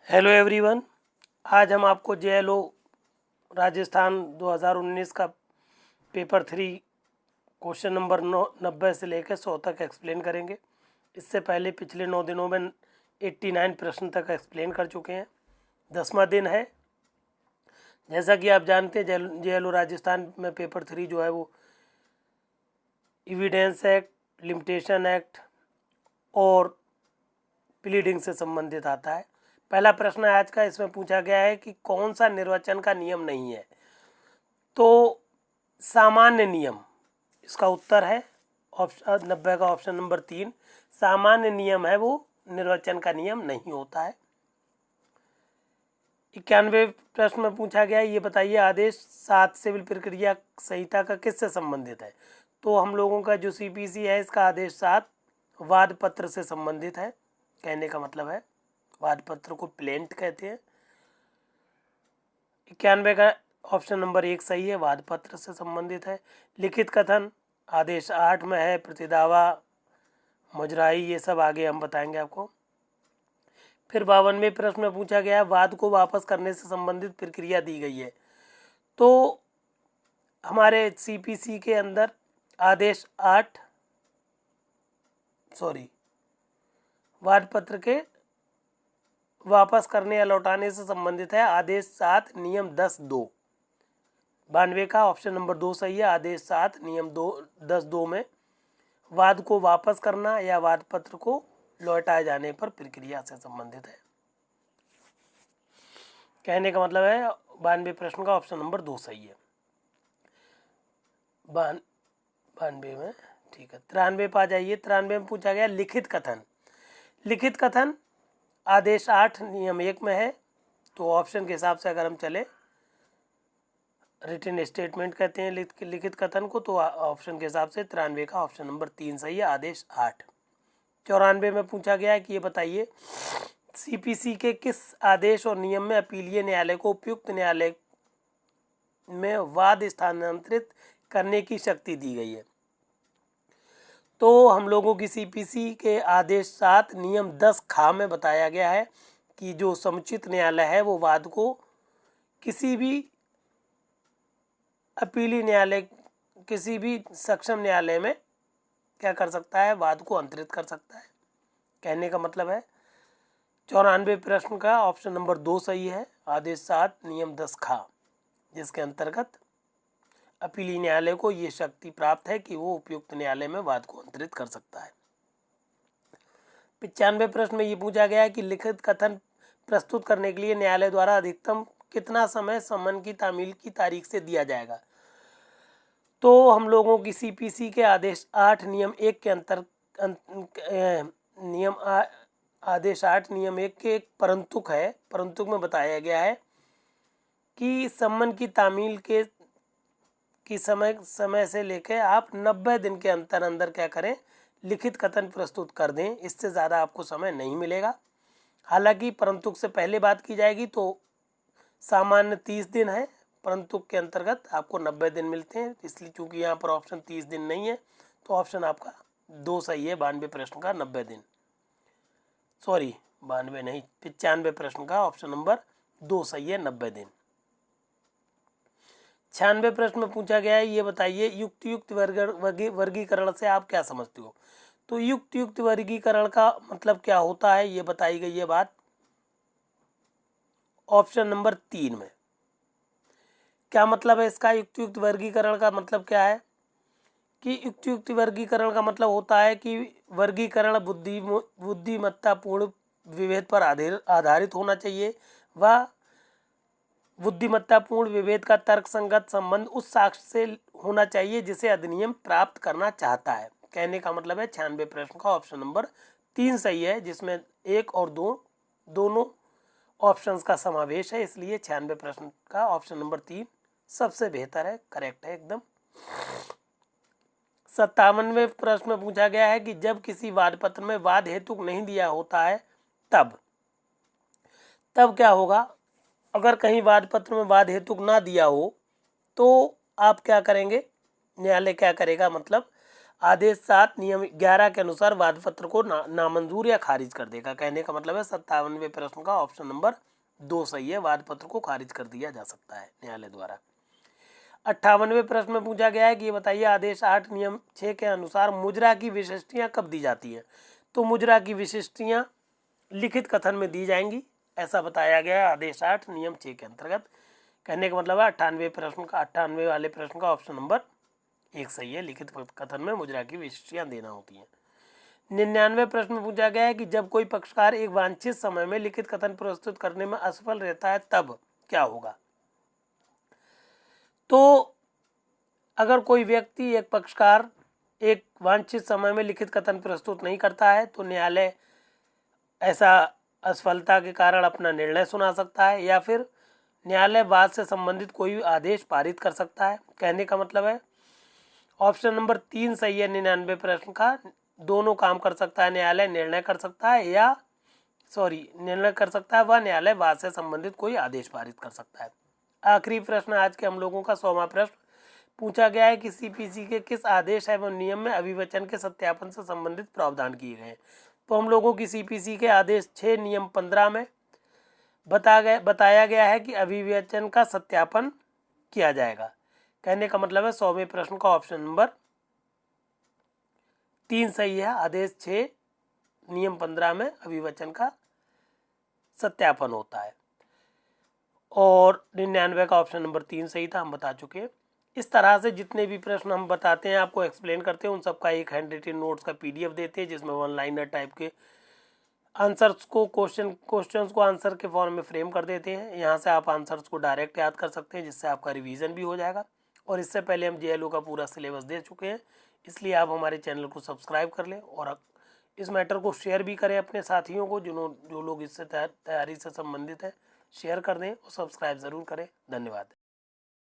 Hello everyone. आज हम आपको जेएलओ राजस्थान 2019 का पेपर 3 क्वेश्चन नंबर 90 से लेकर 100 तक एक्सप्लेन करेंगे। इससे पहले पिछले 9 दिनों में 89 प्रश्न तक एक्सप्लेन कर चुके हैं। 10वां दिन है। जैसा कि आप जानते हैं जेएलओ राजस्थान में पेपर 3 जो है वो एविडेंस एक्ट, लिमिटेशन एक्ट और प्लीडिंग से संबंधित आता है। पहला प्रश्न आज का इसमें पूछा गया है कि कौन सा निर्वाचन का नियम नहीं है। तो सामान्य नियम इसका उत्तर है। ऑप्शन 90 का ऑप्शन नंबर 3 सामान्य नियम है, वो निर्वाचन का नियम नहीं होता है। 91 प्रश्न में पूछा गया है, ये बताइए आदेश 7 सिविल प्रक्रिया संहिता का किससे संबंधित है। तो हम लोगों का जो सीपीसी है इसका आदेश 7 वाद पत्र से संबंधित है। कहने का मतलब है वाद पत्र को प्लेंट कहते हैं। 91 का ऑप्शन नंबर 1 सही है, वाद पत्र से संबंधित है। लिखित कथन आदेश 8 में है। प्रतिदावा, मुजराई, ये सब आगे हम बताएंगे आपको। फिर 52वें प्रश्न में पूछा गया है वाद को वापस करने से संबंधित प्रक्रिया दी गई है। तो हमारे सीपीसी के अंदर आदेश 8 वाद पत्र के वापस करने या लौटाने से संबंधित है आदेश 7 नियम 10(2). 92 का ऑप्शन नंबर 2 सही है। आदेश 7 नियम 10(2) में वाद को वापस करना या वाद पत्र को लौटाए जाने पर प्रक्रिया से संबंधित है। कहने का मतलब है 92 प्रश्न का ऑप्शन नंबर 2 सही है। 92 में ठीक है। 93 पे आ जाइए। 93 में पूछा गया लिखित कथन। लिखित कथन आदेश 8 नियम 1 में है। तो ऑप्शन के हिसाब से अगर हम चले, रिटन स्टेटमेंट कहते हैं लिखित कथन को, तो ऑप्शन के हिसाब से 93 का ऑप्शन नंबर 3 सही है, आदेश 8। 94 में पूछा गया है कि ये बताइए सीपीसी के किस आदेश और नियम में अपीलीय न्यायालय को उपयुक्त न्यायालय में वाद स्थानांतरित करने की शक्ति दी गई है। तो हम लोगों की सीपीसी के आदेश 7 नियम 10 खा में बताया गया है कि जो समुचित न्यायालय है वो वाद को किसी भी अपीली न्यायालय, किसी भी सक्षम न्यायालय में क्या कर सकता है, वाद को अंतरित कर सकता है। कहने का मतलब है 94 प्रश्न का ऑप्शन नंबर 2 सही है, आदेश 7 नियम 10 खा, जिसके अंतर्गत अपीली न्यायालय को ये शक्ति प्राप्त है कि वो उपयुक्त न्यायालय में वाद को अंतरित कर सकता है। 95 प्रश्न में ये पूछा गया है कि लिखित कथन प्रस्तुत करने के लिए न्यायालय द्वारा अधिकतम कितना समय सम्मन की तामील की तारीख से दिया जाएगा। तो हम लोगों की सीपीसी के आदेश 8 नियम 1 के आदेश 8 नियम 1 के एक परंतुक है। परंतुक में बताया गया है कि सम्मन की तामील की समय से लेकर आप 90 दिन के अंदर क्या करें, लिखित कथन प्रस्तुत कर दें। इससे ज़्यादा आपको समय नहीं मिलेगा। हालांकि परंतुक से पहले बात की जाएगी तो सामान्य 30 दिन है, परंतुक के अंतर्गत आपको 90 दिन मिलते हैं। इसलिए चूंकि यहाँ पर ऑप्शन 30 दिन नहीं है तो ऑप्शन आपका 2 सही है। 92 प्रश्न का 90 दिन, 92 नहीं, 95 प्रश्न का ऑप्शन नंबर 2 सही है, 90 दिन। 96 प्रश्न में पूछा गया है ये बताइए युक्त वर्गीकरण से आप क्या समझते हो। तो युक्त वर्गीकरण का मतलब क्या होता है ये बताई गई है बात ऑप्शन नंबर 3 में। क्या मतलब है इसका? युक्त वर्गीकरण का मतलब क्या है कि युक्त वर्गीकरण का मतलब होता है कि वर्गीकरण बुद्धिमत्तापूर्ण विभेद पर आधारित होना चाहिए। वह बुद्धिमत्तापूर्ण विभेद का तर्कसंगत संबंध उस साक्ष्य से होना चाहिए जिसे अधिनियम प्राप्त करना चाहता है। कहने का मतलब है 96 प्रश्न का ऑप्शन नंबर 3 सही है, जिसमें 1 और 2 दोनों ऑप्शंस का समावेश है। इसलिए 96 प्रश्न का ऑप्शन नंबर 3 सबसे बेहतर है, करेक्ट है एकदम। 57वें प्रश्न में पूछा गया है कि जब किसी वाद पत्र में वाद हेतुक नहीं दिया होता है तब क्या होगा। अगर कहीं वाद पत्र में वाद हेतुक ना दिया हो तो आप क्या करेंगे, न्यायालय क्या करेगा, मतलब आदेश 7 नियम 11 के अनुसार वाद पत्र को नामंजूर या खारिज कर देगा। कहने का मतलब है 57वें प्रश्न का ऑप्शन नंबर 2 सही है, वाद पत्र को खारिज कर दिया जा सकता है न्यायालय द्वारा। 58वें प्रश्न में पूछा गया है कि ये बताइए आदेश 8 नियम 6 के अनुसार मुजरा की विशिष्टियाँ कब दी जाती हैं। तो मुजरा की विशिष्टियाँ लिखित कथन में दी जाएंगी, ऐसा बताया गया है आदेश 8 नियम 6 के अंतर्गत। कहने का मतलब है 98 वाले प्रश्न का ऑप्शन नंबर 1 सही है, लिखित कथन में मुजरा की विशिष्टियाँ देना होती हैं। 99 प्रश्न में पूछा गया है कि जब कोई पक्षकार एक वांछित समय में लिखित कथन प्रस्तुत करने में असफल रहता है तब क्या होगा। तो अगर कोई व्यक्ति एक पक्षकार एक वांछित समय में लिखित कथन प्रस्तुत नहीं करता है तो न्यायालय ऐसा असफलता के कारण अपना निर्णय सुना सकता है या फिर न्यायालय वाद से संबंधित कोई भी आदेश पारित कर सकता है। कहने का मतलब है ऑप्शन नंबर 3 सही है 99 प्रश्न का, दोनों काम कर सकता है न्यायालय, निर्णय कर सकता है निर्णय कर सकता है व न्यायालय वाद से संबंधित कोई आदेश पारित कर सकता है। आखिरी प्रश्न आज के हम लोगों का 100वां प्रश्न पूछा गया है कि सीपीसी के किस आदेश एवं नियम में अभिवचन के सत्यापन से संबंधित प्रावधान किए गए हैं। तो हम लोगों की सीपीसी के आदेश 6 नियम 15 में बताया गया है कि अभिवचन का सत्यापन किया जाएगा। कहने का मतलब है 100वें प्रश्न का ऑप्शन नंबर 3 सही है, आदेश 6 नियम 15 में अभिवचन का सत्यापन होता है। और 99 का ऑप्शन नंबर 3 सही था, हम बता चुके हैं। इस तरह से जितने भी प्रश्न हम बताते हैं आपको एक्सप्लेन करते हैं, उन सबका एक हैंड नोट्स का पीडीएफ देते हैं जिसमें 1 लाइनर टाइप के आंसर्स को क्वेश्चंस को आंसर के फॉर्म में फ्रेम कर देते हैं। यहाँ से आप आंसर्स को डायरेक्ट याद कर सकते हैं जिससे आपका रिवीजन भी हो जाएगा। और इससे पहले हम जेएलओ का पूरा सिलेबस दे चुके हैं, इसलिए आप हमारे चैनल को सब्सक्राइब कर लें और इस मैटर को शेयर भी करें अपने साथियों को जो लोग इससे तैयारी से संबंधित है, शेयर कर दें और सब्सक्राइब ज़रूर करें। धन्यवाद।